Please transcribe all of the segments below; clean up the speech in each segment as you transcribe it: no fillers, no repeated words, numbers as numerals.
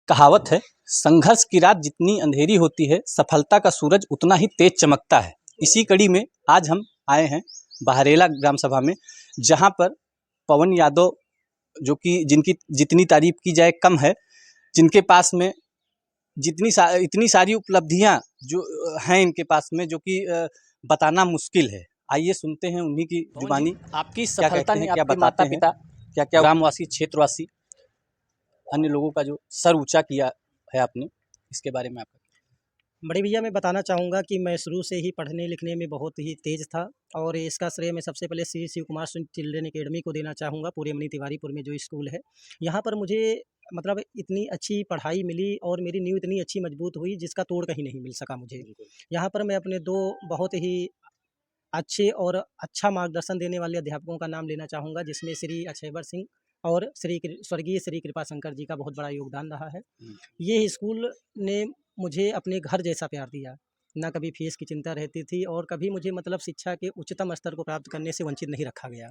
कहावत है, संघर्ष की रात जितनी अंधेरी होती है, सफलता का सूरज उतना ही तेज चमकता है। इसी कड़ी में आज हम आए हैं बहरेला ग्राम सभा में, जहां पर पवन यादव, जो कि जिनकी जितनी तारीफ की जाए कम है, जिनके पास में इतनी सारी उपलब्धियां जो हैं इनके पास में, जो कि बताना मुश्किल है। आइए सुनते हैं उन्हीं की जुबानी। आपकी सफलता ने आपके माता पिता, क्या क्या ग्रामवासी, क्षेत्रवासी, अन्य लोगों का जो सर ऊंचा किया है आपने, इसके बारे में आपका? बड़े भैया, मैं बताना चाहूँगा कि मैं शुरू से ही पढ़ने लिखने में बहुत ही तेज़ था और इसका श्रेय मैं सबसे पहले श्री शिव कुमार चिल्ड्रेन अकेडमी को देना चाहूँगा। पूरे मनी तिवारीपुर में जो स्कूल है, यहाँ पर मुझे मतलब इतनी अच्छी पढ़ाई मिली और मेरी नींव इतनी अच्छी मजबूत हुई जिसका तोड़ कहीं नहीं मिल सका मुझे। यहाँ पर मैं अपने दो बहुत ही अच्छे और अच्छा मार्गदर्शन देने वाले अध्यापकों का नाम लेना चाहूँगा, जिसमें श्री अक्षयवर सिंह और स्वर्गीय श्री कृपा शंकर जी का बहुत बड़ा योगदान रहा है। ये स्कूल ने मुझे अपने घर जैसा प्यार दिया, ना कभी फीस की चिंता रहती थी और कभी मुझे मतलब शिक्षा के उच्चतम स्तर को प्राप्त करने से वंचित नहीं रखा गया।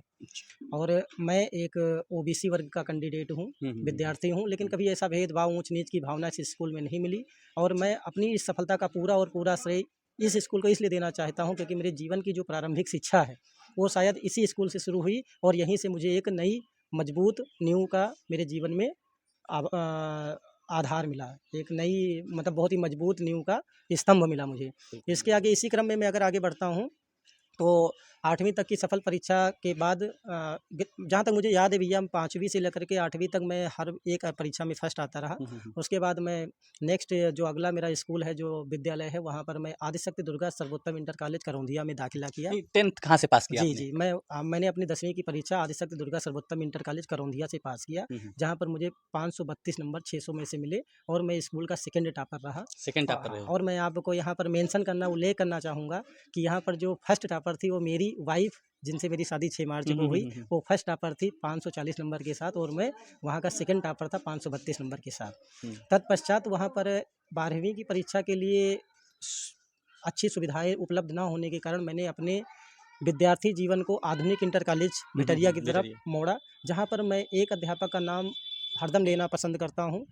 और मैं एक ओबीसी वर्ग का कैंडिडेट हूँ, विद्यार्थी हूँ, लेकिन कभी ऐसा भेदभाव, ऊंच नीच की भावना इस स्कूल में नहीं मिली। और मैं अपनी इस सफलता का पूरा श्रेय इस स्कूल को इसलिए देना चाहता हूँ क्योंकि मेरे जीवन की जो प्रारंभिक शिक्षा है वो शायद इसी स्कूल से शुरू हुई और यहीं से मुझे एक नई मजबूत नींव का मेरे जीवन में आधार मिला। एक नई मतलब बहुत ही मजबूत नींव का स्तंभ मिला मुझे। इसके आगे इसी क्रम में मैं अगर आगे बढ़ता हूँ तो 8वीं तक की सफल परीक्षा के बाद जहाँ तक मुझे याद है भैया, 5वीं से लेकर के 8वीं तक मैं हर एक परीक्षा में फर्स्ट आता रहा। उसके बाद मैं नेक्स्ट जो अगला मेरा स्कूल है, जो विद्यालय है, वहाँ पर मैं आदिशक्ति दुर्गा सर्वोत्तम इंटर कॉलेज करौंधिया में दाखिला किया। 10th कहाँ से पास किया जी आपने? जी, मैंने अपनी 10वीं की परीक्षा आदिशक्ति दुर्गा सर्वोत्तम इंटर कॉलेज करौंधिया से पास किया, जहाँ पर मुझे 532 नंबर 600 में से मिले और मैं स्कूल का सेकंड टॉपर रहा। सेकंड टॉपर रहे? और मैं आपको यहाँ पर मेंशन करना, उल्लेख करना चाहूँगा कि यहाँ पर जो फर्स्ट टॉपर थी वो मेरी वाइफ, जिनसे मेरी शादी 6 मार्च को हुई, वो फर्स्ट टॉपर थी 540 नंबर के साथ और मैं वहाँ का सेकंड टॉपर था 532 नंबर के साथ। तत्पश्चात वहाँ पर 12वीं की परीक्षा के लिए अच्छी सुविधाएं उपलब्ध ना होने के कारण मैंने अपने विद्यार्थी जीवन को आधुनिक इंटर कॉलेज भिटरिया की तरफ मोड़ा, जहाँ पर मैं एक अध्यापक का नाम हरदम लेना पसंद करता हूँ,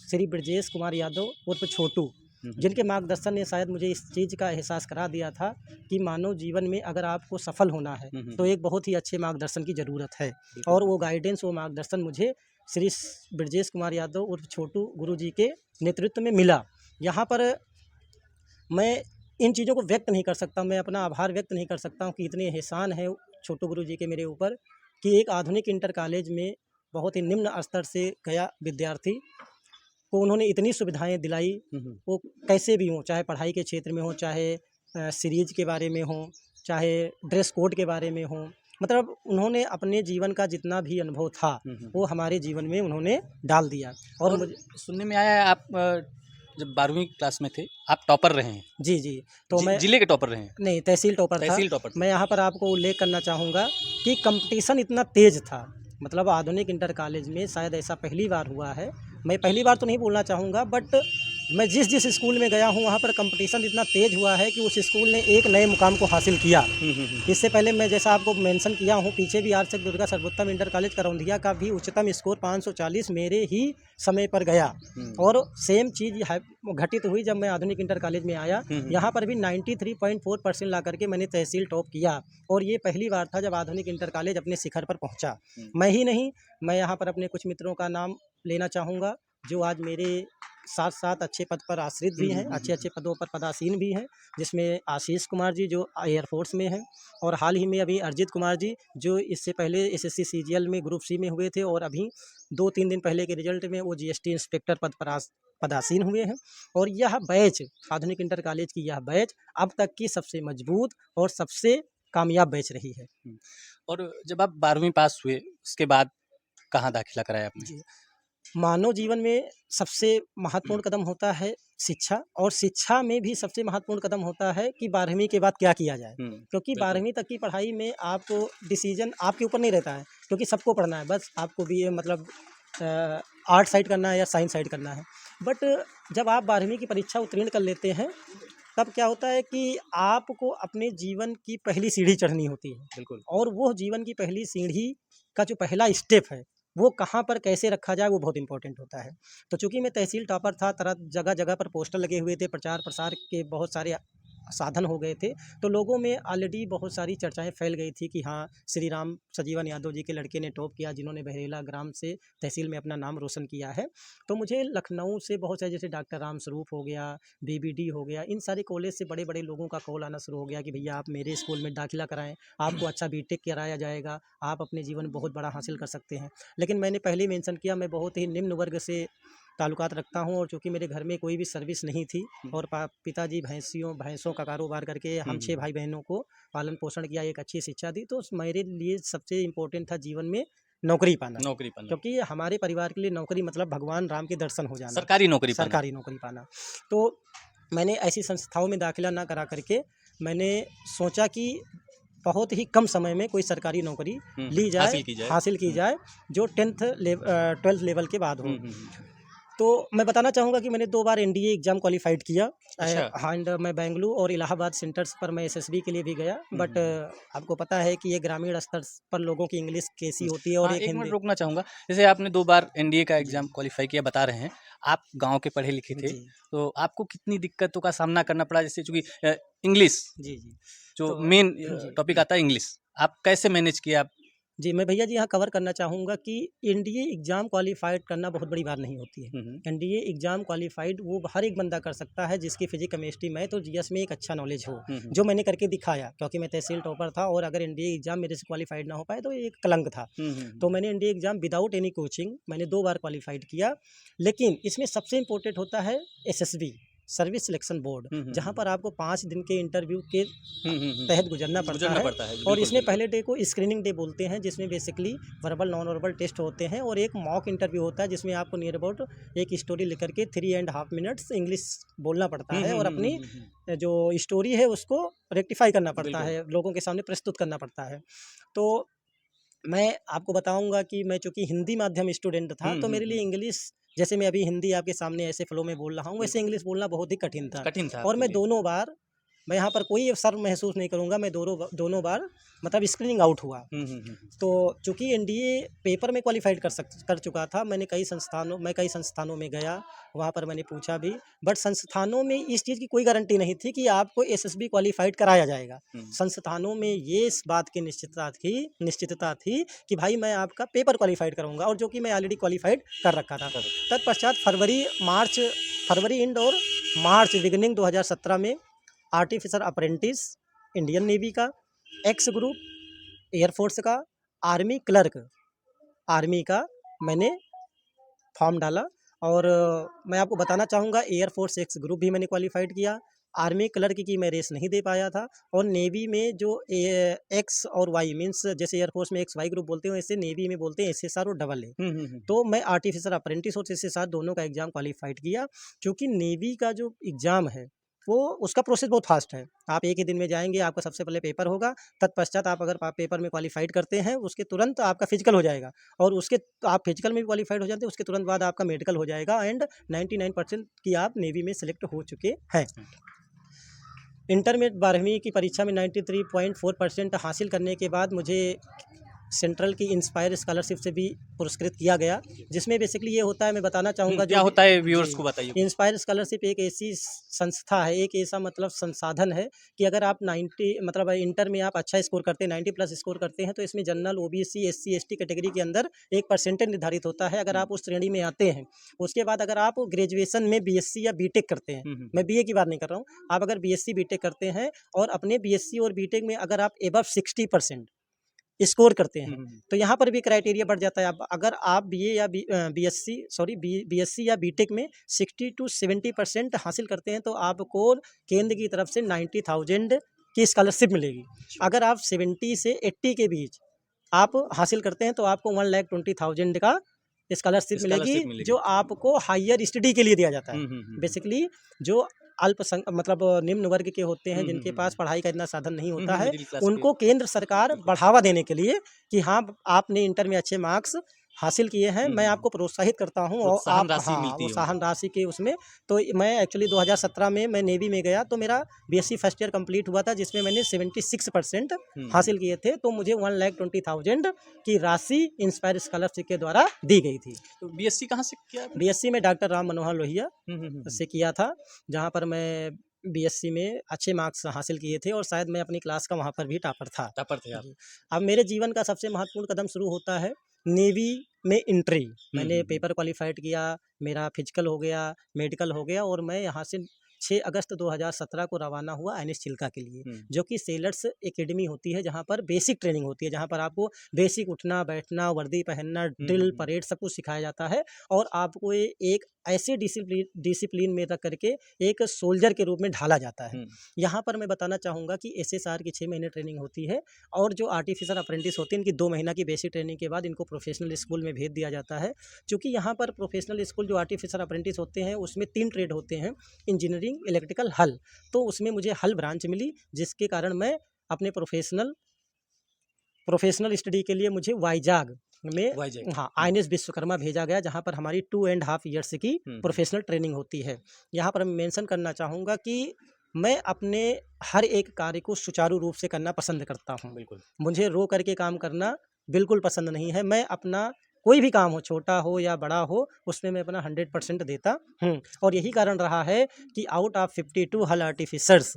श्री ब्रजेश कुमार यादव उर्फ छोटू, जिनके मार्गदर्शन ने शायद मुझे इस चीज़ का एहसास करा दिया था कि मानव जीवन में अगर आपको सफल होना है तो एक बहुत ही अच्छे मार्गदर्शन की ज़रूरत है। और वो गाइडेंस, वो मार्गदर्शन मुझे श्री ब्रजेश कुमार यादव उर्फ छोटू गुरु जी के नेतृत्व में मिला। यहाँ पर मैं इन चीज़ों को व्यक्त नहीं कर सकता, मैं अपना आभार व्यक्त नहीं कर सकता हूँ कि इतने एहसान है छोटू गुरु जी के मेरे ऊपर कि एक आधुनिक इंटर कॉलेज में बहुत ही निम्न स्तर से गया विद्यार्थी को उन्होंने इतनी सुविधाएं दिलाई, वो कैसे भी हों, चाहे पढ़ाई के क्षेत्र में हो, चाहे सीरीज के बारे में हो, चाहे ड्रेस कोड के बारे में हो, मतलब उन्होंने अपने जीवन का जितना भी अनुभव था वो हमारे जीवन में उन्होंने डाल दिया। और मुझे सुनने में आया है आप जब 12वीं क्लास में थे आप टॉपर रहे हैं? जी जी, तो मैं जिले के टॉपर रहे हैं? नहीं, तहसील टॉपर था। तहसील टॉपर। मैं यहाँ पर आपको उल्लेख करना चाहूँगा कि कंपटीशन इतना तेज़ था, मतलब आधुनिक इंटर कॉलेज में शायद ऐसा पहली बार हुआ है। मैं पहली बार तो नहीं बोलना चाहूँगा, बट मैं जिस स्कूल में गया हूँ वहाँ पर कंपटीशन इतना तेज़ हुआ है कि उस स्कूल ने एक नए मुकाम को हासिल किया। इससे पहले मैं जैसा आपको मेंशन किया हूँ, पीछे भी आदिशक्ति दुर्गा सर्वोत्तम इंटर कॉलेज करौंधिया का भी उच्चतम स्कोर 540 मेरे ही समय पर गया। और सेम चीज़ घटित हुई जब मैं आधुनिक इंटर कॉलेज में आया। यहाँ पर भी 93.4% ला करके मैंने तहसील टॉप किया और ये पहली बार था जब आधुनिक इंटर कॉलेज अपने शिखर पर पहुँचा। मैं ही नहीं, मैं यहाँ पर अपने कुछ मित्रों का नाम लेना चाहूँगा जो आज मेरे साथ साथ अच्छे पद पर आश्रित भी हैं, अच्छे पदों पर पदासीन भी हैं, जिसमें आशीष कुमार जी जो एयरफोर्स में हैं, और हाल ही में अभी अर्जित कुमार जी जो इससे पहले एसएससी सीजीएल में ग्रुप सी में हुए थे और अभी 2-3 दिन पहले के रिजल्ट में वो जीएसटी इंस्पेक्टर पद पर पदासीन हुए हैं। और यह बैच, आधुनिक इंटर कॉलेज की यह बैच अब तक की सबसे मजबूत और सबसे कामयाब बैच रही है। और जब आप 12वीं पास हुए उसके बाद कहाँ दाखिला कराया आपने? मानव जीवन में सबसे महत्वपूर्ण कदम होता है शिक्षा, और शिक्षा में भी सबसे महत्वपूर्ण कदम होता है कि 12वीं के बाद क्या किया जाए, क्योंकि 12वीं तक की पढ़ाई में आपको डिसीजन आपके ऊपर नहीं रहता है, क्योंकि सबको पढ़ना है, बस आपको भी मतलब आर्ट साइड करना है या साइंस साइड करना है। बट जब आप 12वीं की परीक्षा उत्तीर्ण कर लेते हैं तब क्या होता है कि आपको अपने जीवन की पहली सीढ़ी चढ़नी होती है। बिल्कुल। और वो जीवन की पहली सीढ़ी का जो पहला स्टेप है वो कहाँ पर कैसे रखा जाए वो बहुत इंपॉर्टेंट होता है। तो चूँकि मैं तहसील टॉपर था, तरह जगह-जगह पर पोस्टर लगे हुए थे, प्रचार-प्रसार के बहुत सारे साधन हो गए थे, तो लोगों में ऑलरेडी बहुत सारी चर्चाएँ फैल गई थी कि हाँ, श्री राम सजीवन यादव जी के लड़के ने टॉप किया, जिन्होंने बहेला ग्राम से तहसील में अपना नाम रोशन किया है। तो मुझे लखनऊ से बहुत सारे, जैसे डॉक्टर राम स्वरूप हो गया, बीबीडी हो गया, इन सारे कॉलेज से बड़े-बड़े लोगों का कॉल आना शुरू हो गया कि भैया आप मेरे स्कूल में दाखिला कराएँ, आपको अच्छा बीटेक कराया जाएगा, आप अपने जीवन में बहुत बड़ा हासिल कर सकते हैं। लेकिन मैंने पहले ही मेंशन किया, मैं बहुत ही निम्न वर्ग से ताल्लुकात रखता हूँ, और चूँकि मेरे घर में कोई भी सर्विस नहीं थी, और पिताजी भैंसों का कारोबार करके हम 6 भाई बहनों को पालन पोषण किया, एक अच्छी शिक्षा दी, तो मेरे लिए सबसे इम्पोर्टेंट था जीवन में नौकरी पाना। क्योंकि हमारे परिवार के लिए नौकरी मतलब भगवान राम के दर्शन हो जाना, सरकारी नौकरी पाना। तो मैंने ऐसी संस्थाओं में दाखिला ना करा करके मैंने सोचा कि बहुत ही कम समय में कोई सरकारी नौकरी ली जाए, हासिल की जाए, जो 12th लेवल के बाद हो। तो मैं बताना चाहूँगा कि मैंने 2 बार एनडीए एग्ज़ाम क्वालिफाइड किया। हाँ, एंड मैं बेंगलुरु और इलाहाबाद सेंटर्स पर मैं एसएसबी के लिए भी गया, बट आपको पता है कि ये ग्रामीण स्तर पर लोगों की इंग्लिश कैसी होती है, और हाँ, एक एक मिनट हिंदी। रोकना चाहूँगा, जैसे आपने 2 बार एनडीए का एग्ज़ाम क्वालिफ़ाई किया बता रहे हैं, आप गाँव के पढ़े लिखे थे, जी तो आपको कितनी दिक्कतों का सामना करना पड़ा? जैसे चूँकि इंग्लिश जी जी जो तो मेन जी टॉपिक आता है इंग्लिश, आप कैसे मैनेज किया आप? जी, मैं भैया जी यहाँ कवर करना चाहूँगा कि एनडीए एग्ज़ाम क्वालिफ़ाइड करना बहुत बड़ी बात नहीं होती है। एनडीए एग्ज़ाम क्वालिफ़ाइड वो हर एक बंदा कर सकता है जिसकी फिजिक्स, केमिस्ट्री, मैथ और जीएस में एक अच्छा नॉलेज हो, जो मैंने करके दिखाया, क्योंकि मैं तहसील टॉपर था, और अगर एनडीए एग्ज़ाम मेरे से क्वालिफ़ाइड ना हो पाए तो ये एक कलंक था। तो मैंने NDA exam without any coaching मैंने 2 बार क्वालिफ़ाइड किया, लेकिन इसमें सबसे इम्पोर्टेंट होता है एसएसबी, सर्विस सिलेक्शन बोर्ड, जहाँ पर आपको 5 दिन के इंटरव्यू के तहत गुजरना पड़ता है। और इसमें पहले डे को स्क्रीनिंग डे बोलते हैं, जिसमें basically verbal, non verbal test होते हैं, और एक मॉक इंटरव्यू होता है जिसमें आपको नियर अबाउट एक स्टोरी लिख करके 3.5 मिनट्स इंग्लिश बोलना पड़ता है, और अपनी जो स्टोरी है उसको रेक्टिफाई करना पड़ता है, लोगों के सामने प्रस्तुत करना पड़ता है। तो मैं आपको बताऊंगा कि मैं चूँकि हिंदी माध्यम स्टूडेंट था, तो मेरे लिए इंग्लिश, जैसे मैं अभी हिंदी आपके सामने ऐसे फ्लो में बोल रहा हूँ, वैसे इंग्लिश बोलना बहुत ही कठिन था। और मैं दोनों बार, मैं यहाँ पर कोई शर्म महसूस नहीं करूँगा, मैं दोनों बार मतलब स्क्रीनिंग आउट हुआ। तो चूँकि एनडीए पेपर में क्वालिफाइड कर चुका था, मैं कई संस्थानों में गया, वहाँ पर मैंने पूछा भी, बट संस्थानों में इस चीज़ की कोई गारंटी नहीं थी कि आपको एसएसबी क्वालिफाइड कराया जाएगा। संस्थानों में ये इस बात की निश्चितता थी कि भाई मैं आपका पेपर क्वालिफाइड करूँगा, और जो कि मैं ऑलरेडी क्वालिफाइड कर रखा था। तत्पश्चात फरवरी एंड और मार्च बिगिनिंग 2017 में आर्टिफिशियल अप्रेंटिस, इंडियन नेवी का, एक्स ग्रुप, एयरफोर्स का, आर्मी क्लर्क, आर्मी का मैंने फॉर्म डाला। और मैं आपको बताना चाहूँगा एयरफोर्स एक्स ग्रुप भी मैंने क्वालिफाइड किया, आर्मी क्लर्क की मैं रेस नहीं दे पाया था, और नेवी में जो एक्स और वाई मीन्स, जैसे एयरफोर्स में एक्स वाई ग्रुप बोलते हैं, वैसे नेवी में बोलते हैं एसएसआर और डबल ए। तो मैं आर्टिफिशियल अप्रेंटिस और एसएसआर दोनों का एग्ज़ाम क्वालिफाइड किया, क्योंकि नेवी का जो एग्ज़ाम है वो उसका प्रोसेस बहुत फास्ट है। आप एक ही दिन में जाएंगे, आपका सबसे पहले पेपर होगा, तत्पश्चात आप अगर पेपर में क्वालिफाइड करते हैं, उसके तुरंत आपका फिजिकल हो जाएगा, और आप फिजिकल में भी क्वालिफाइड हो जाते हैं, उसके तुरंत बाद आपका मेडिकल हो जाएगा, एंड 99% की आप नेवी में सेलेक्ट हो चुके हैं। इंटर में 12वीं की परीक्षा में 93.4% हासिल करने के बाद मुझे सेंट्रल की इंस्पायर स्कॉलरशिप से भी पुरस्कृत किया गया, जिसमें बेसिकली ये होता है, मैं बताना चाहूँगा क्या होता है व्यूअर्स को बताइए। इंस्पायर स्कॉलरशिप एक ऐसी संस्था है, एक ऐसा मतलब संसाधन है कि अगर आप 90 मतलब इंटर में आप अच्छा स्कोर करते हैं, 90 प्लस स्कोर करते हैं, तो इसमें general, OBC, SC, ST category के अंदर एक परसेंटेज निर्धारित होता है। अगर आप उस श्रेणी में आते हैं, उसके बाद अगर आप ग्रेजुएशन में बीएससी या बीटेक करते हैं, मैं बीए की बात नहीं कर रहा हूँ, आप अगर बीएससी बीटेक करते हैं और अपने बीएससी और बीटेक में अगर आप एबव 60% स्कोर करते हैं, तो यहाँ पर भी क्राइटेरिया बढ़ जाता है। अगर आप बीएससी या बीटेक में 60 to 70% हासिल करते हैं, तो आपको केंद्र की तरफ से 90,000 की स्कॉलरशिप मिलेगी। अगर आप 70 से 80 के बीच आप हासिल करते हैं, तो आपको 1,20,000 का स्कॉलरशिप मिलेगी, जो आपको हायर स्टडी के लिए दिया जाता है। बेसिकली जो मतलब निम्न वर्ग के होते हैं, जिनके पास पढ़ाई का इतना साधन नहीं होता है, उनको केंद्र सरकार बढ़ावा देने के लिए कि हाँ, आपने इंटर में अच्छे मार्क्स हासिल किए हैं। मैं आपको प्रोत्साहित करता हूँ और प्रोत्साहन आप राशि हाँ, मिलती है प्रोत्साहन राशि के उसमें तो मैं एक्चुअली 2017 में मैं नेवी में गया तो मेरा बीएससी फर्स्ट ईयर कंप्लीट हुआ था, जिसमें मैंने 76% हासिल किए थे। तो मुझे 1,20,000 की राशि इंस्पायर स्कॉलरशिप के द्वारा दी गई थी। तो बीएससी कहाँ से किया? बीएससी में डॉक्टर राम मनोहर लोहिया हम्म। से किया था, जहाँ पर मैं बीएससी में अच्छे मार्क्स हासिल किए थे और शायद मैं अपनी क्लास का वहाँ पर भी टॉपर था। टॉपर थे आप? जी। अब मेरे जीवन का सबसे महत्वपूर्ण कदम शुरू होता है नेवी में एंट्री। मैंने पेपर क्वालिफाइड किया, मेरा फिजिकल हो गया, मेडिकल हो गया और मैं यहाँ से 6 अगस्त 2017 को रवाना हुआ आईएनएस चिल्का के लिए, जो कि सेलर्स एकेडमी होती है, जहाँ पर बेसिक ट्रेनिंग होती है, जहाँ पर आपको बेसिक उठना बैठना, वर्दी पहनना, ड्रिल परेड सब कुछ सिखाया जाता है और आपको एक ऐसे डिसिप्लिन में रख करके एक सोल्जर के रूप में ढाला जाता है। यहाँ पर मैं बताना चाहूँगा कि एसएसआर की 6 महीने ट्रेनिंग होती है और जो आर्टिफिशियल अप्रेंटिस होती है इनकी 2 महीना की बेसिक ट्रेनिंग के बाद इनको प्रोफेशनल स्कूल में भेज दिया जाता है। चूँकि यहाँ पर प्रोफेशनल स्कूल जो आर्टिफिशियल अप्रेंटिस होते हैं उसमें 3 ट्रेड होते हैं, इंजीनियरिंग, इलेक्ट्रिकल, हल। तो उसमें मुझे हल ब्रांच मिली, जिसके कारण मैं अपने प्रोफेशनल स्टडी के लिए मुझे वाइजाग में हाँ आईएनएस विश्वकर्मा भेजा गया, जहाँ पर हमारी 2.5 ईयर्स की प्रोफेशनल ट्रेनिंग होती है। यहाँ पर मैं मेंशन करना चाहूँगा कि मैं अपने हर एक कार्य को सुचारू रूप से करना पसंद करता हूँ। बिल्कुल। मुझे रो करके काम करना बिल्कुल पसंद नहीं है। मैं अपना कोई भी काम हो, छोटा हो या बड़ा हो, उसमें मैं अपना 100% देता हूँ और यही कारण रहा है कि आउट ऑफ 52 हल आर्टिफिसर्स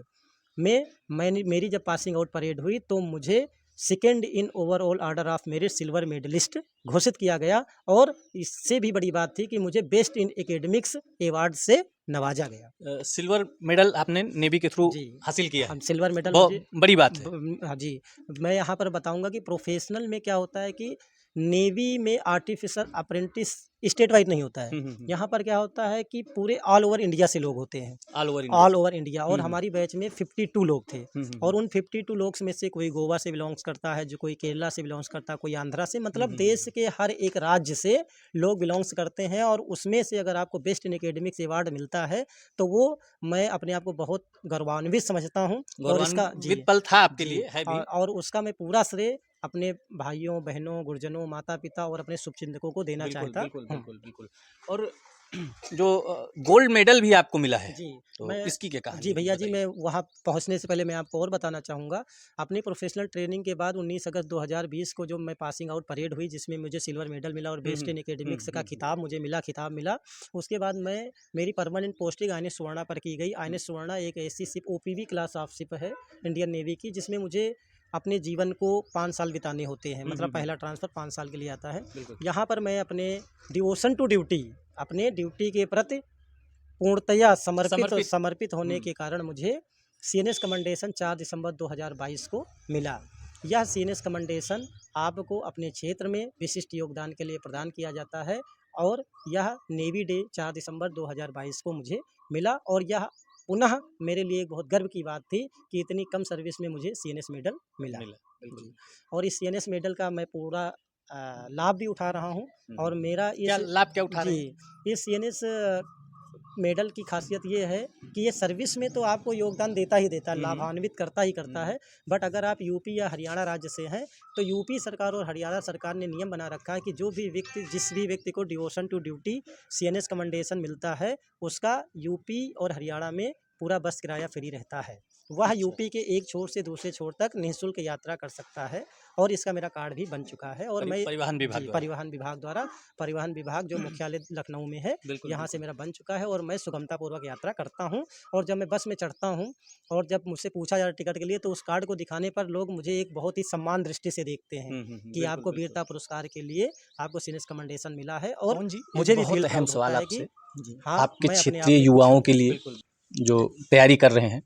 में मेरी जब पासिंग आउट परेड हुई तो मुझे second in overall order of merit silver medallist घोषित किया गया और इससे भी बड़ी बात थी कि मुझे बेस्ट इन एकेडमिक्स अवार्ड से नवाजा गया। सिल्वर मेडल आपने नेवी के थ्रू हासिल किया? हम सिल्वर मेडल बहुत बड़ी बात है। हाँ जी। मैं यहाँ पर बताऊँगा कि प्रोफेशनल में क्या होता है कि नेवी में आर्टिफिशियल अप्रेंटिस स्टेट वाइज नहीं होता है। यहाँ पर क्या होता है कि पूरे ऑल ओवर इंडिया से लोग होते हैं, ऑल ओवर इंडिया और हमारी बैच में 52 लोग थे और उन 52 लोग में से कोई गोवा से बिलोंग्स करता है, जो कोई केरला से बिलोंग्स करता है, कोई आंध्रा से, मतलब देश के हर एक राज्य से लोग बिलोंग्स करते हैं और उसमें से अगर आपको बेस्ट इन एकेडमिक्स अवार्ड मिलता है तो वो मैं अपने आप को बहुत गौरवान्वित समझता हूँ और इसका पल था आपके लिए है भी। और उसका मैं पूरा श्रेय अपने भाइयों, बहनों, गुरुजनों, माता पिता और अपने शुभचिंतकों को देना चाहता हूँ। बिल्कुल। और जो गोल्ड मेडल भी आपको मिला है जी, तो इसकी क्या कहानी? जी भैया जी, मैं वहाँ पहुँचने से पहले मैं आपको और बताना चाहूँगा। अपनी प्रोफेशनल ट्रेनिंग के बाद 19 अगस्त 2020 को जो मैं पासिंग आउट परेड हुई, जिसमें मुझे सिल्वर मेडल मिला और बेस्ट इन एकेडमिक्स का खिताब मिला। उसके बाद मेरी परमानेंट पोस्टिंग आईएनएस सुवर्णा पर की गई। आईएनएस सुवर्णा एक ऐसी ship OPV class of ship है इंडियन नेवी की, जिसमें मुझे अपने जीवन को 5 साल बिताने होते हैं। मतलब पहला ट्रांसफ़र 5 साल के लिए आता है। यहाँ पर मैं अपने डिवोशन टू ड्यूटी, अपने ड्यूटी के प्रति पूर्णतया समर्पित होने के कारण मुझे सीएनएस कमेंडेशन 4 दिसंबर 2022 को मिला। यह सीएनएस कमेंडेशन आपको अपने क्षेत्र में विशिष्ट योगदान के लिए प्रदान किया जाता है और यह नेवी डे 4 दिसंबर 2022 को मुझे मिला और यह पुनः मेरे लिए एक बहुत गर्व की बात थी कि इतनी कम सर्विस में मुझे सीएनएस मेडल मिला। और इस सीएनएस मेडल का मैं पूरा लाभ भी उठा रहा हूँ और मेरा लाभ क्या उठा रहे हैं? इस सीएनएस मेडल की खासियत ये है कि ये सर्विस में तो आपको योगदान देता ही देता है, लाभान्वित करता ही करता है। बट अगर आप यूपी या हरियाणा राज्य से हैं तो यूपी सरकार और हरियाणा सरकार ने नियम बना रखा है कि जिस भी व्यक्ति को devotion to duty CNS commendation मिलता है, उसका यूपी और हरियाणा में पूरा बस किराया फ्री रहता है। वह यूपी के एक छोर से दूसरे छोर तक निःशुल्क यात्रा कर सकता है और इसका मेरा कार्ड भी बन चुका है। और मैं परिवहन विभाग द्वारा परिवहन विभाग जो मुख्यालय लखनऊ में है, यहाँ से मेरा बन चुका है और मैं सुगमतापूर्वक यात्रा करता हूँ। और जब मैं बस में चढ़ता हूँ और जब मुझसे पूछा जाता टिकट के लिए, तो उस कार्ड को दिखाने पर लोग मुझे एक बहुत ही सम्मान दृष्टि से देखते हैं कि आपको वीरता पुरस्कार के लिए आपको सीएनएस कमेंडेशन मिला है। और मुझे भी बहुत अहम सवाल आपसे, हाँ, आपके क्षेत्रीय युवाओं के लिए जो तैयारी कर रहे हैं,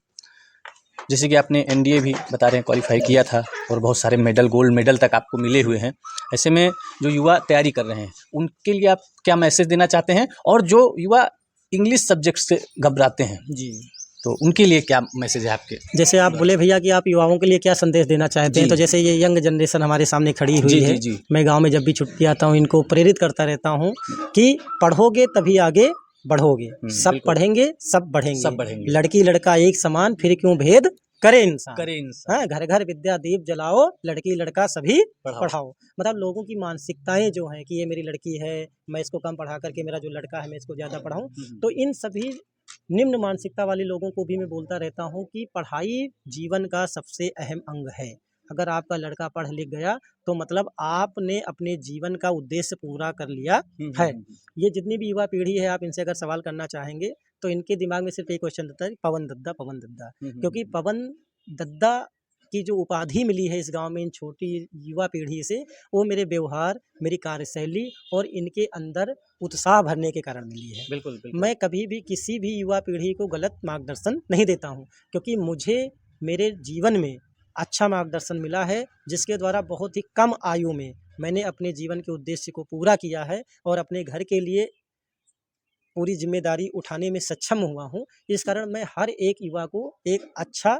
जैसे कि आपने एनडीए भी बता रहे हैं क्वालिफाई किया था और बहुत सारे मेडल, गोल्ड मेडल तक आपको मिले हुए हैं, ऐसे में जो युवा तैयारी कर रहे हैं उनके लिए आप क्या मैसेज देना चाहते हैं? और जो युवा इंग्लिश सब्जेक्ट से घबराते हैं जी, तो उनके लिए क्या मैसेज है आपके? जैसे आप बोले भैया कि आप युवाओं के लिए क्या संदेश देना चाहते हैं, तो जैसे ये यंग जनरेशन हमारे सामने खड़ी हुई है, मैं गाँव में जब भी छुट्टी आता हूँ इनको प्रेरित करता रहता हूँ कि पढ़ोगे तभी आगे बढ़ोगे, सब पढ़ेंगे सब बढ़ेंगे, लड़की लड़का एक समान, फिर क्यों भेद करे इंसान। करे इंसान। हाँ, घर घर विद्या दीप जलाओ, लड़की लड़का सभी पढ़ाओ। पढ़ाओ। मतलब लोगों की मानसिकताएं जो हैं कि ये मेरी लड़की है, मैं इसको कम पढ़ा करके मेरा जो लड़का है मैं इसको ज़्यादा पढ़ाऊँ। तो इन सभी निम्न मानसिकता वाले लोगों को भी मैं बोलता रहता हूँ कि पढ़ाई जीवन का सबसे अहम अंग है। अगर आपका लड़का पढ़ लिख गया तो मतलब आपने अपने जीवन का उद्देश्य पूरा कर लिया है। ये जितनी भी युवा पीढ़ी है, आप इनसे अगर सवाल करना चाहेंगे तो इनके दिमाग में सिर्फ एक क्वेश्चन रहता है, पवन दद्दा, पवन दद्दा। क्योंकि पवन दद्दा की जो उपाधि मिली है इस गांव में इन छोटी युवा पीढ़ी से, वो मेरे व्यवहार, मेरी कार्यशैली और इनके अंदर उत्साह भरने के कारण मिली है। बिल्कुल बिल्कुल। मैं कभी भी किसी भी युवा पीढ़ी को गलत मार्गदर्शन नहीं देता हूँ, क्योंकि मुझे मेरे जीवन में अच्छा मार्गदर्शन मिला है, जिसके द्वारा बहुत ही कम आयु में मैंने अपने जीवन के उद्देश्य को पूरा किया है और अपने घर के लिए पूरी जिम्मेदारी उठाने में सक्षम हुआ हूँ। इस कारण मैं हर एक युवा को एक अच्छा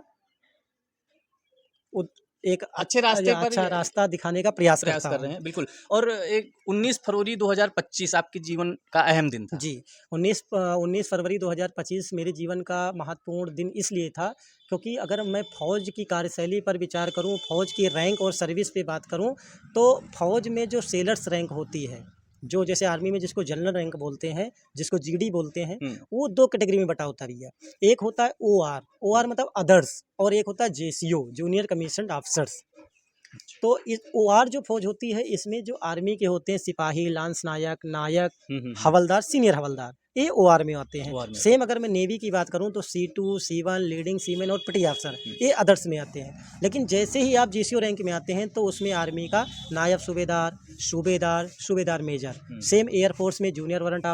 अच्छे रास्ते पर अच्छा रास्ता दिखाने का प्रयास प्रयास करता कर हूँ। रहे हैं। बिल्कुल। और एक 19 फरवरी 2025 आपके जीवन का अहम दिन था। जी, 19 फरवरी 2025 मेरे जीवन का महत्वपूर्ण दिन इसलिए था, क्योंकि अगर मैं फ़ौज की कार्यशैली पर विचार करूँ, फ़ौज की रैंक और सर्विस पे बात करूँ, तो फ़ौज में जो सेलर्स रैंक होती है, जो जैसे आर्मी में जिसको जनरल रैंक बोलते हैं, जिसको जीडी बोलते हैं, वो 2 कैटेगरी में बँटा होता है भैया। एक होता है ओआर, ओआर मतलब अदर्स, और एक होता है जेसीओ, जूनियर कमीशन्ड ऑफिसर्स। तो इस ओआर जो फौज होती है, इसमें जो आर्मी के होते हैं सिपाही, लांस नायक, नायक, हवलदार, सीनियर हवलदार, ये ओआर में आते हैं। सेम अगर मैं नेवी की बात करूं तो C2, C1, लीडिंग सीमैन और पिटी अफसर, ये अदर्स में आते हैं। लेकिन जैसे ही आप जीसीओ रैंक में आते हैं तो उसमें आर्मी का नायब सूबेदार, सूबेदार, सूबेदार मेजर, सेम एयरफोर्स में junior warrant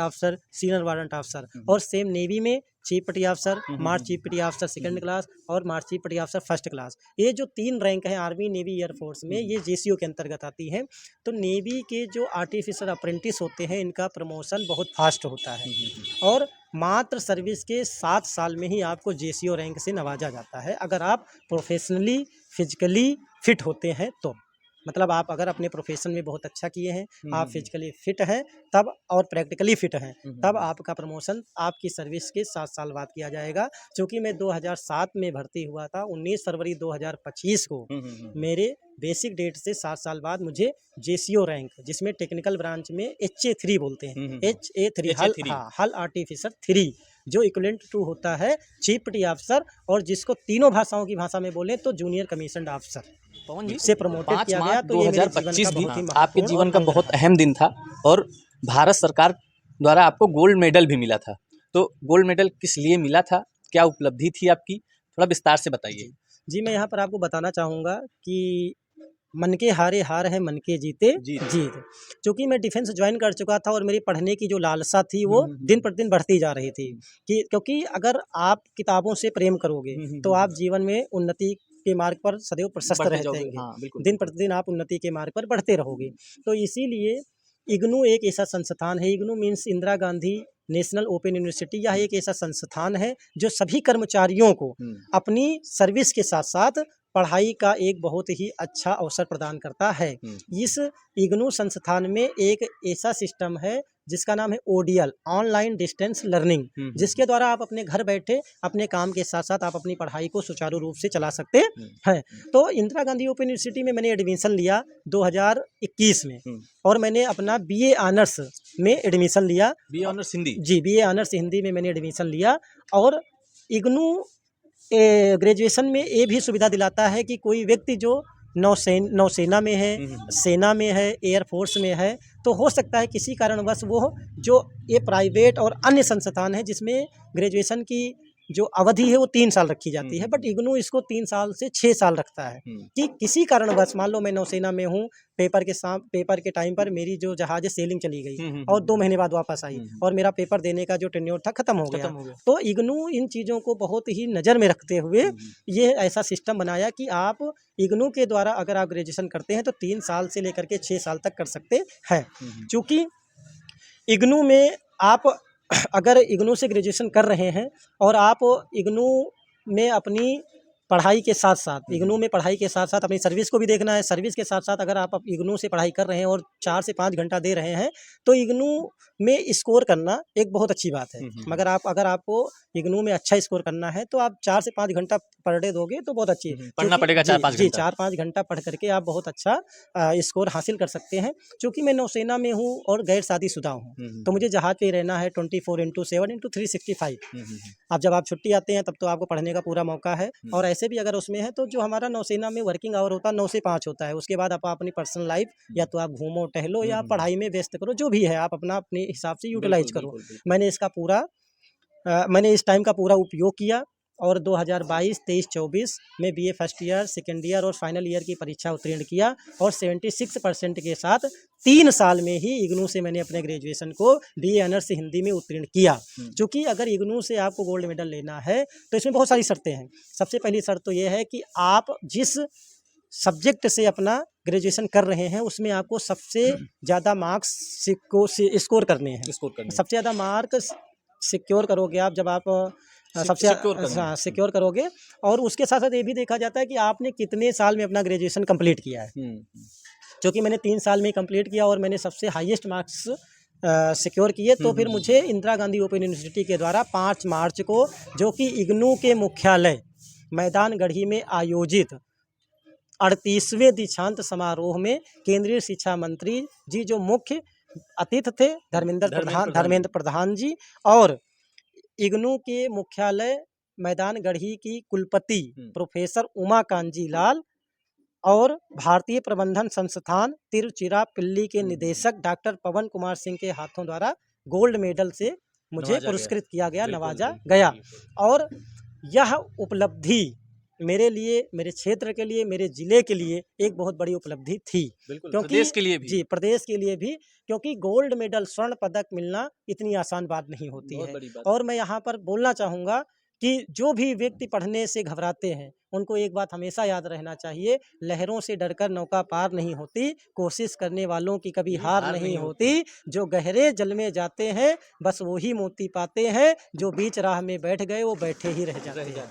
officer, senior warrant officer, और सेम नेवी में चीफ पटी ऑफिसर, मार्च चीफ पटी ऑफिसर सेकंड क्लास और मार्च चीफ पटी ऑफिसर फर्स्ट क्लास। ये जो 3 रैंक हैं आर्मी, नेवी, एयरफोर्स में, ये जेसीओ के अंतर्गत आती हैं। तो नेवी के जो आर्टिफिशियल अप्रेंटिस होते हैं, इनका प्रमोशन बहुत फास्ट होता है और मात्र सर्विस के 7 साल में ही आपको जेसीओ रैंक से नवाजा जाता है, अगर आप प्रोफेशनली, फिजिकली फिट होते हैं तो। मतलब आप अगर अपने प्रोफेशन में बहुत अच्छा किए हैं, आप फिजिकली फिट हैं तब, और प्रैक्टिकली फिट हैं, तब आपका प्रमोशन आपकी सर्विस के 7 साल बाद किया जाएगा। क्योंकि मैं 2007 में भर्ती हुआ था, 19 फरवरी 2025 को मेरे बेसिक डेट से 7 साल बाद मुझे जेसीओ रैंक, जिसमें टेक्निकल ब्रांच में HA3 बोलते हैं, HA3 हल आर्टिफिशियर 3, जो इक्विवेलेंट टू होता है चीफ पटी ऑफिसर, और जिसको तीनों भाषाओं की भाषा में बोले तो जूनियर कमीशन्ड ऑफिसर पवन जी से प्रमोटेड किया गया। तो ये मेरे जीवन 2025 का भी बहुत ही आपके जीवन का बहुत अहम दिन था और भारत सरकार द्वारा आपको गोल्ड मेडल भी मिला था। तो गोल्ड मेडल किस लिए मिला था, क्या उपलब्धि थी आपकी, थोड़ा विस्तार से बताइए। जी, मैं यहाँ पर आपको बताना चाहूँगा कि मन के हारे हार है, मन के जीते जीत। चूँकि मैं डिफेंस ज्वाइन कर चुका था और मेरी पढ़ने की जो लालसा थी वो दिन प्रतिदिन बढ़ती जा रही थी, कि क्योंकि अगर आप किताबों से प्रेम करोगे तो आप जीवन में उन्नति के मार्ग पर सदैव प्रशस्त रहेंगे। दिन प्रतिदिन आप उन्नति के मार्ग पर बढ़ते रहोगे। तो इसीलिए इग्नू एक ऐसा संस्थान है, IGNOU means Indira Gandhi national open university, यह एक ऐसा संस्थान है जो सभी कर्मचारियों को अपनी सर्विस के साथ साथ पढ़ाई का एक बहुत ही अच्छा अवसर प्रदान करता है। इस इग्नू संस्थान में एक ऐसा सिस्टम है जिसका नाम है ODL, ऑनलाइन डिस्टेंस लर्निंग, जिसके द्वारा आप अपने घर बैठे अपने काम के साथ साथ आप अपनी पढ़ाई को सुचारू रूप से चला सकते हैं। तो इंदिरा गांधी ओपन यूनिवर्सिटी में मैंने एडमिशन लिया 2021 में, और मैंने अपना BA ऑनर्स में एडमिशन लिया। BA honours Hindi? जी, BA ऑनर्स हिंदी में मैंने एडमिशन लिया। और इग्नू ग्रेजुएशन में ये भी सुविधा दिलाता है कि कोई व्यक्ति जो नौसेना में है, सेना में है, एयरफोर्स में है, तो हो सकता है किसी कारणवश वो, जो ये प्राइवेट और अन्य संस्थान है जिसमें ग्रेजुएशन की जो अवधि है वो 3 साल रखी जाती है, बट इग्नू इसको 3 साल से 6 साल रखता है, कि किसी कारणवश मान लो मैं नौसेना में हूँ, पेपर के टाइम पर मेरी जो जहाज सेलिंग चली गई और 2 महीने बाद वापस आई और मेरा पेपर देने का जो टेन्योर था खत्म हो गया। तो इग्नू इन चीज़ों को बहुत ही नज़र में रखते हुए ये ऐसा सिस्टम बनाया कि आप इग्नू के द्वारा अगर आप ग्रेजुएशन करते हैं तो 3 साल से लेकर के 6 साल तक कर सकते हैं। चूँकि इग्नू में आप अगर इग्नू से ग्रेजुएशन कर रहे हैं और आप इग्नू में अपनी पढ़ाई के साथ साथ इग्नू में पढ़ाई के साथ साथ अपनी सर्विस को भी देखना है। सर्विस के साथ साथ अगर आप इग्नू से पढ़ाई कर रहे हैं और 4 से 5 घंटा दे रहे हैं तो इग्नू में स्कोर करना एक बहुत अच्छी बात है। मगर अगर आपको इग्नू में अच्छा स्कोर करना है तो आप 4 से 5 घंटा पर डे दोगे तो बहुत अच्छी है। पढ़ना पड़ेगा 4-5 जी, घंटा। 4-5 घंटा पढ़ करके आप बहुत अच्छा स्कोर हासिल कर सकते हैं। चूँकि मैं नौसेना में हूँ और गैर शादीशुदा हूँ तो मुझे जहाज पे ही रहना है 24/7/365। अब जब आप छुट्टी आते हैं तब तो आपको पढ़ने का पूरा मौका है। और ऐसे भी अगर उसमें है तो जो हमारा नौसेना में वर्किंग आवर होता है 9 से 5 होता है। उसके बाद आप अपनी पर्सनल लाइफ या तो आप घूमो टहलो या पढ़ाई में व्यस्त करो, जो भी है आप अपना अपने हिसाब से यूटिलाइज करो। मैंने इस टाइम का पूरा उपयोग किया और 2022, 23, 24 में BA first year, second year और फाइनल ईयर की परीक्षा उत्तीर्ण किया और 76% के साथ 3 साल में ही इग्नू से मैंने अपने ग्रेजुएशन को बीए ऑनर्स हिंदी में उत्तीर्ण किया। क्योंकि अगर इग्नू से आपको गोल्ड मेडल लेना है तो इसमें बहुत सारी शर्तें हैं। सबसे पहली शर्त तो ये है कि आप जिस सब्जेक्ट से अपना ग्रेजुएशन कर रहे हैं उसमें आपको सबसे ज़्यादा मार्क्स स्कोर करने हैं। सबसे ज़्यादा मार्क सिक्योर करोगे आप जब आप सबसे सिक्योर करोगे। और उसके साथ साथ ये भी देखा जाता है कि आपने कितने साल में अपना ग्रेजुएशन कंप्लीट किया है। क्योंकि मैंने 3 साल में कंप्लीट किया और मैंने सबसे हाईएस्ट मार्क्स सिक्योर किए। तो फिर मुझे इंदिरा गांधी ओपन यूनिवर्सिटी के द्वारा 5 मार्च को, जो कि इग्नू के मुख्यालय मैदान गढ़ी में आयोजित 38वें दीक्षांत समारोह में केंद्रीय शिक्षा मंत्री जी जो मुख्य अतिथि थे धर्मेंद्र प्रधान जी, और इग्नू के मुख्यालय मैदान गढ़ी की कुलपति प्रोफेसर उमा कांजी लाल और भारतीय प्रबंधन संस्थान तिरुचिरापल्ली के निदेशक डॉक्टर पवन कुमार सिंह के हाथों द्वारा गोल्ड मेडल से मुझे पुरस्कृत किया गया, नवाजा गया। और यह उपलब्धि मेरे लिए, मेरे क्षेत्र के लिए, मेरे जिले के लिए एक बहुत बड़ी उपलब्धि थी। क्योंकि प्रदेश के लिए भी। जी, प्रदेश के लिए भी, क्योंकि गोल्ड मेडल, स्वर्ण पदक मिलना इतनी आसान बात नहीं होती है। और मैं यहाँ पर बोलना चाहूँगा कि जो भी व्यक्ति पढ़ने से घबराते हैं उनको एक बात हमेशा याद रहना चाहिए, लहरों से डरकर नौका पार नहीं होती, कोशिश करने वालों की कभी हार नहीं होती। जो गहरे जल में जाते हैं बस वही मोती पाते हैं, जो बीच राह में बैठ गए वो बैठे ही रह जाते हैं।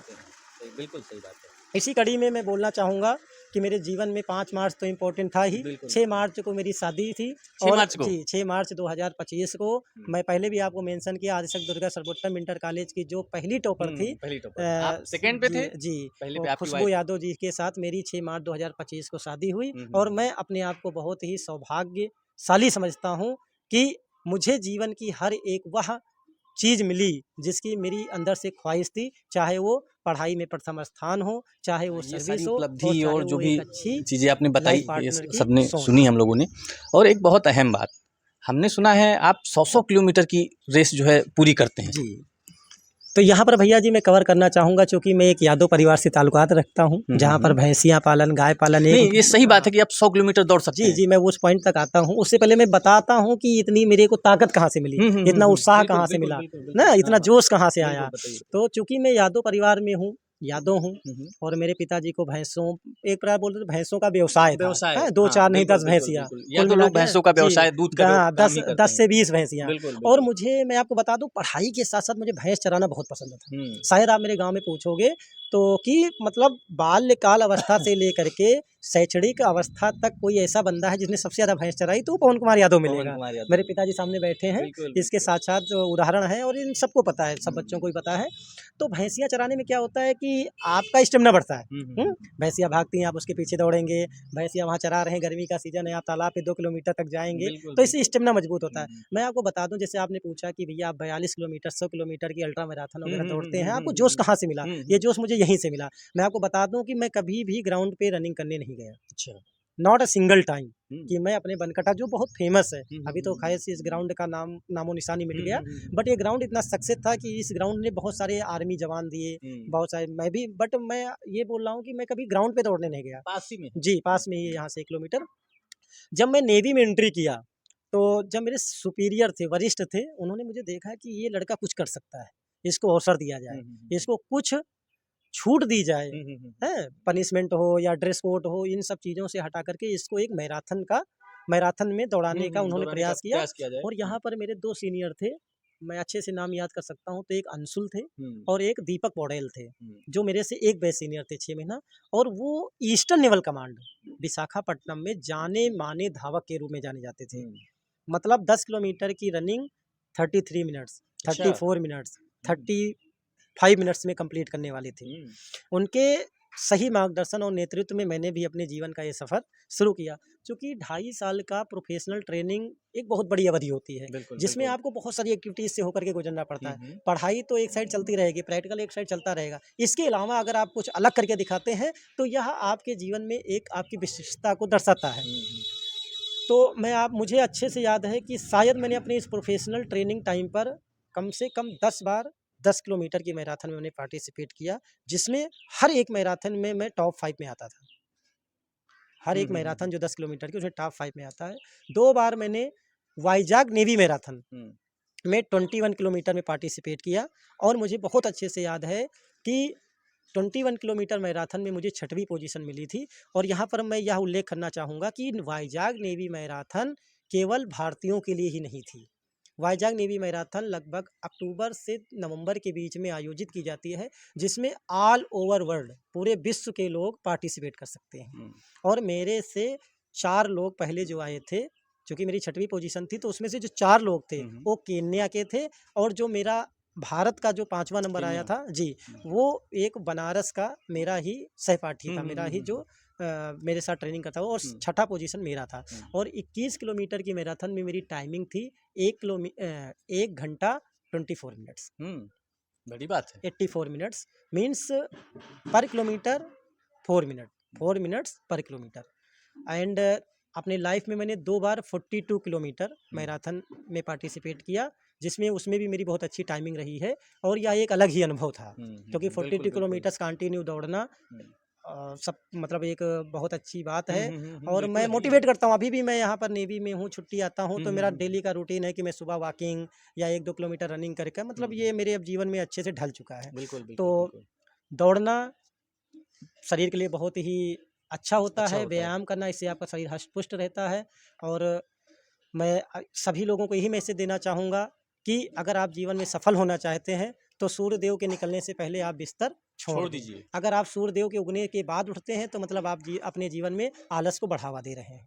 बिल्कुल सही बात है। इसी कड़ी में मैं बोलना चाहूँगा कि मेरे जीवन में 5 मार्च तो इम्पोर्टेंट था ही। 6 मार्च को मेरी शादी थी। 6 मार्च को? जी, 6 मार्च 2025 को। मैं पहले भी आपको मेंशन किया, आदिशक्ति दुर्गा सर्वोत्तम इंटर कॉलेज की जो पहली टॉपर थी, आप सेकंड पे थे? जी, पहले पे आपकी खुशबू यादव जी के साथ मेरी 6 मार्च 2025 को शादी हुई। और मैं अपने आप को बहुत ही सौभाग्यशाली समझता हूँ कि मुझे जीवन की हर एक वह चीज़ मिली जिसकी मेरी अंदर से ख्वाहिश थी, चाहे वो पढ़ाई में प्रथम स्थान हो, चाहे वो सर्विस हो, उपलब्धि और जो भी अच्छी चीज़ें आपने बताई ये की सबने सोच। सुनी हम लोगों ने। और एक बहुत अहम बात, हमने सुना है आप 100 किलोमीटर की रेस जो है पूरी करते हैं। जी, तो यहाँ पर भैया जी मैं कवर करना चाहूँगा, चूँकि मैं एक यादव परिवार से ताल्लुकात रखता हूँ जहाँ पर भैंसियाँ पालन, गाय पालन नहीं, ये सही बात है कि आप 100 किलोमीटर दौड़ सकते हैं। जी, मैं उस पॉइंट तक आता हूँ। उससे पहले मैं बताता हूँ कि इतनी मेरे को ताकत कहाँ से मिली, इतना उत्साह कहाँ से मिला ना, इतना जोश कहाँ से आया। तो चूँकि मैं यादव परिवार में हूँ, यादव हूँ, और मेरे पिताजी को भैंसों, एक प्रकार बोलते थे भैंसों का व्यवसाय था। 2-4 नहीं 10 भैंसियाँ, भैंसों का व्यवसाय, दूध का 10 से 20 भैंसियाँ। और मुझे, मैं आपको बता दूं, पढ़ाई के साथ साथ मुझे भैंस चराना बहुत पसंद था। शायद आप मेरे गांव में पूछोगे तो कि मतलब बाल्यकाल अवस्था से लेकर के शैक्षणिक अवस्था तक कोई ऐसा बंदा है जिसने सबसे ज़्यादा भैंस चराई तो पवन कुमार यादव मिलेगा। मेरे पिताजी सामने बैठे हैं, इसके साथ उदाहरण है और इन सबको पता है, सब बच्चों को ही पता है। तो भैंसियाँ चराने में क्या होता है कि आपका स्टेमिना बढ़ता है। भैंसियाँ भागती हैं, आप उसके पीछे दौड़ेंगे, भैंसियाँ वहाँ चरा रहे हैं, गर्मी का सीजन है, आप तालाब पे 2 किलोमीटर तक जाएंगे, तो इससे स्टेमिना मजबूत होता है। मैं आपको बता दूं, जैसे आपने पूछा कि भैया आप 42 किलोमीटर 100 किलोमीटर की अल्ट्रा मैराथन वगैरह दौड़ते हैं, आपको जोश कहाँ से मिला? ये जोश मुझे यहीं से मिला। मैं आपको बता दूं कि मैं कभी भी ग्राउंड पे रनिंग करने नहीं गया। अच्छा, नॉट अ सिंगल टाइम कि मैं अपने बनकटा, जो बहुत फेमस है, अभी तो खैर से इस ग्राउंड का नामो निशानी मिट गया, बट ये ग्राउंड इतना सक्सेस था कि इस ग्राउंड ने बहुत सारे आर्मी जवान दिए, बहुत सारे, मैं भी, बट मैं ये बोल रहा हूँ कि मैं कभी ग्राउंड पे दौड़ने नहीं गया। पास ही में? जी, पास में ही, यहाँ से 1 किलोमीटर। जब मैं नेवी में एंट्री किया तो जब मेरे सुपीरियर थे, वरिष्ठ थे, उन्होंने मुझे देखा कि ये लड़का कुछ कर सकता है, इसको अवसर दिया जाए, इसको कुछ छूट दी जाए, है पनिशमेंट हो या ड्रेस कोड हो, इन सब चीज़ों से हटा करके इसको एक मैराथन में दौड़ाने का उन्होंने प्रयास किया। और यहाँ पर मेरे 2 सीनियर थे, मैं अच्छे से नाम याद कर सकता हूँ तो एक अंशुल थे और एक दीपक पौड़ेल थे, जो मेरे से एक बैच सीनियर थे 6 महीना, और वो ईस्टर्न नेवल कमांड विशाखापट्टनम में जाने माने धावक के रूप में जाने जाते थे। मतलब 10 किलोमीटर की रनिंग 33 मिनट्स, 34 मिनट्स, 35 मिनट्स में कंप्लीट करने वाले थे। उनके सही मार्गदर्शन और नेतृत्व में मैंने भी अपने जीवन का ये सफ़र शुरू किया, क्योंकि 2.5 साल का प्रोफेशनल ट्रेनिंग एक बहुत बड़ी अवधि होती है, जिसमें आपको बहुत सारी एक्टिविटीज़ से होकर के गुजरना पड़ता है। पढ़ाई तो एक साइड चलती रहेगी, प्रैक्टिकल एक साइड चलता रहेगा। इसके अलावा अगर आप कुछ अलग करके दिखाते हैं तो यह आपके जीवन में एक आपकी विशिष्टता को दर्शाता है। तो मुझे अच्छे से याद है कि शायद मैंने अपनी इस प्रोफेशनल ट्रेनिंग टाइम पर कम से कम 10 बार 10 किलोमीटर की मैराथन में मैंने पार्टिसिपेट किया, जिसमें हर एक मैराथन में मैं टॉप 5 में आता था। हर एक मैराथन जो 10 किलोमीटर की, उसमें टॉप 5 में आता है। 2 बार मैंने वाइजाग नेवी मैराथन में 21 किलोमीटर में पार्टिसिपेट किया, और मुझे बहुत अच्छे से याद है कि 21 किलोमीटर मैराथन में मुझे 6वीं पोजीशन मिली थी। और यहाँ पर मैं यह उल्लेख करना चाहूँगा कि वाइजाग नेवी मैराथन केवल भारतीयों के लिए ही नहीं थी। वाइजाग नेवी मैराथन लगभग अक्टूबर से नवंबर के बीच में आयोजित की जाती है, जिसमें ऑल ओवर वर्ल्ड, पूरे विश्व के लोग पार्टिसिपेट कर सकते हैं। और मेरे से 4 लोग पहले जो आए थे, क्योंकि मेरी 6वीं पोजीशन थी, तो उसमें से जो 4 लोग थे वो केन्या के थे, और जो मेरा भारत का जो 5वां नंबर आया था जी, वो एक बनारस का मेरा ही सहपाठी था, मेरा ही जो मेरे साथ ट्रेनिंग करता हुआ, और 6ठा पोजीशन मेरा था। और 21 किलोमीटर की मैराथन में मेरी टाइमिंग थी 1 घंटा 24 मिनट्स। बड़ी बात है। 84 मिनट्स मीन्स पर किलोमीटर 4 मिनट्स पर किलोमीटर। एंड अपने लाइफ में मैंने 2 बार 42 किलोमीटर मैराथन में पार्टिसिपेट किया, जिसमें उसमें भी मेरी बहुत अच्छी टाइमिंग रही है, और यह एक अलग ही अनुभव था, क्योंकि 42 किलोमीटर्स कंटिन्यू दौड़ना सब मतलब एक बहुत अच्छी बात है। और मैं मोटिवेट करता हूँ, अभी भी मैं यहाँ पर नेवी में हूँ, छुट्टी आता हूँ तो मेरा डेली का रूटीन है कि मैं सुबह वॉकिंग या 1-2 किलोमीटर रनिंग करके, मतलब ये मेरे अब जीवन में अच्छे से ढल चुका है। तो दौड़ना शरीर के लिए बहुत ही अच्छा होता है, व्यायाम करना, इससे आपका शरीर हष्ट-पुष्ट रहता है। और मैं सभी लोगों को यही मैसेज देना चाहूँगा कि अगर आप जीवन में सफल होना चाहते हैं तो सूर्यदेव के निकलने से पहले आप बिस्तर छोड़ दीजिए। अगर आप सूर्यदेव के उगने के बाद उठते हैं तो मतलब आप अपने जीवन में आलस को बढ़ावा दे रहे हैं।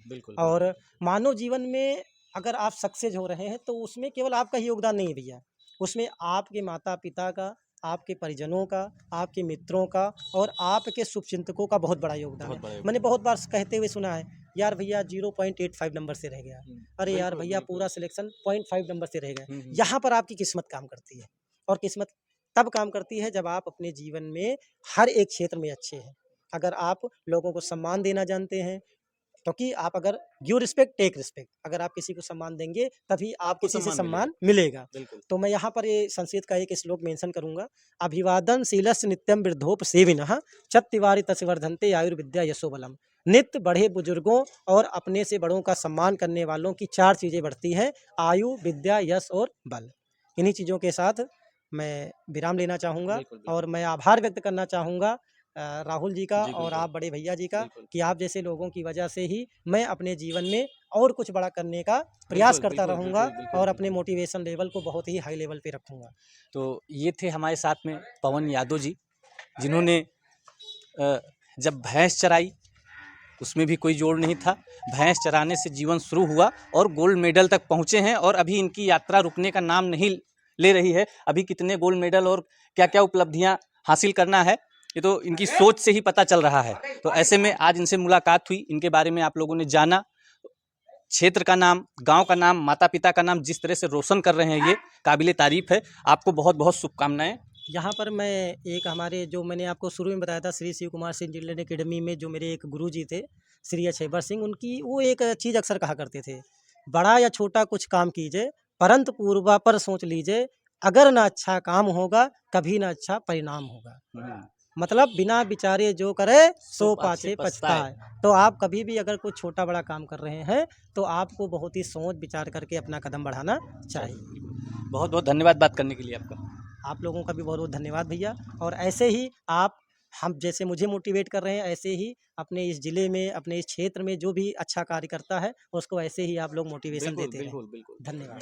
बिल्कुल। और मानव जीवन में अगर आप सक्सेस हो रहे हैं तो उसमें केवल आपका ही योगदान नहीं है भैया, उसमें आपके माता पिता का, आपके परिजनों का, आपके मित्रों का और आपके शुभचिंतकों का बहुत बड़ा योगदान है। मैंने बहुत बार कहते हुए सुना है, यार भैया 0.85 नंबर से रह गया, अरे यार भैया पूरा सिलेक्शन 0.5 नंबर से रह गया। यहाँ पर आपकी किस्मत काम करती है, और किस्मत तब काम करती है जब आप अपने जीवन में हर एक क्षेत्र में अच्छे हैं। अगर आप लोगों को सम्मान देना जानते हैं, क्योंकि आप अगर गिव रिस्पेक्ट टेक रिस्पेक्ट, अगर आप किसी को सम्मान देंगे तभी आप किसी से सम्मान मिलेगा। तो मैं यहाँ पर ये संस्कृत का एक श्लोक मेंशन करूंगा, अभिवादन शीलस्य नित्यम वृद्धोपसेविनः चत्वारि तस्य वर्धन्ते आयुर्विद्या यशो बलम। नित्य बड़े बुजुर्गों और अपने से बड़ों का सम्मान करने वालों की 4 चीज़ें बढ़ती हैं, आयु, विद्या, यश और बल। इन्हीं चीज़ों के साथ मैं विराम लेना चाहूँगा, और मैं आभार व्यक्त करना चाहूँगा राहुल जी का और आप बड़े भैया जी का, कि आप जैसे लोगों की वजह से ही मैं अपने जीवन में और कुछ बड़ा करने का प्रयास करता रहूँगा, और अपने मोटिवेशन लेवल को बहुत ही हाई लेवल पे रखूँगा। तो ये थे हमारे साथ में पवन यादव जी, जिन्होंने जब भैंस चराई उसमें भी कोई जोड़ नहीं था, भैंस चराने से जीवन शुरू हुआ और गोल्ड मेडल तक पहुँचे हैं, और अभी इनकी यात्रा रुकने का नाम नहीं ले रही है। अभी कितने गोल्ड मेडल और क्या क्या उपलब्धियाँ हासिल करना है, ये तो इनकी सोच से ही पता चल रहा है। तो ऐसे में आज इनसे मुलाकात हुई, इनके बारे में आप लोगों ने जाना, क्षेत्र का नाम, गांव का नाम, माता पिता का नाम जिस तरह से रोशन कर रहे हैं, ये काबिले तारीफ है। आपको बहुत बहुत शुभकामनाएं। यहाँ पर मैं एक हमारे जो मैंने आपको शुरू में बताया था, श्री शिव कुमार सिंह चिल्ड्रन एकेडमी में जो मेरे एक गुरु जी थे, श्री अक्षयवर सिंह, उनकी वो एक चीज़ अक्सर कहा करते थे, बड़ा या छोटा कुछ काम कीजिए परंतु पूर्वापर सोच लीजिए, अगर ना अच्छा काम होगा कभी ना अच्छा परिणाम होगा। मतलब बिना विचारे जो करे सो पाछे पछताए। तो आप कभी भी अगर कुछ छोटा बड़ा काम कर रहे हैं तो आपको बहुत ही सोच विचार करके अपना कदम बढ़ाना चाहिए। बहुत बहुत धन्यवाद बात करने के लिए आपका। आप लोगों का भी बहुत बहुत धन्यवाद भैया, और ऐसे ही आप हम जैसे मुझे मोटिवेट कर रहे हैं, ऐसे ही अपने इस ज़िले में, अपने इस क्षेत्र में जो भी अच्छा कार्य करता है उसको ऐसे ही आप लोग मोटिवेशन देते रहें। बिल्कुल। धन्यवाद।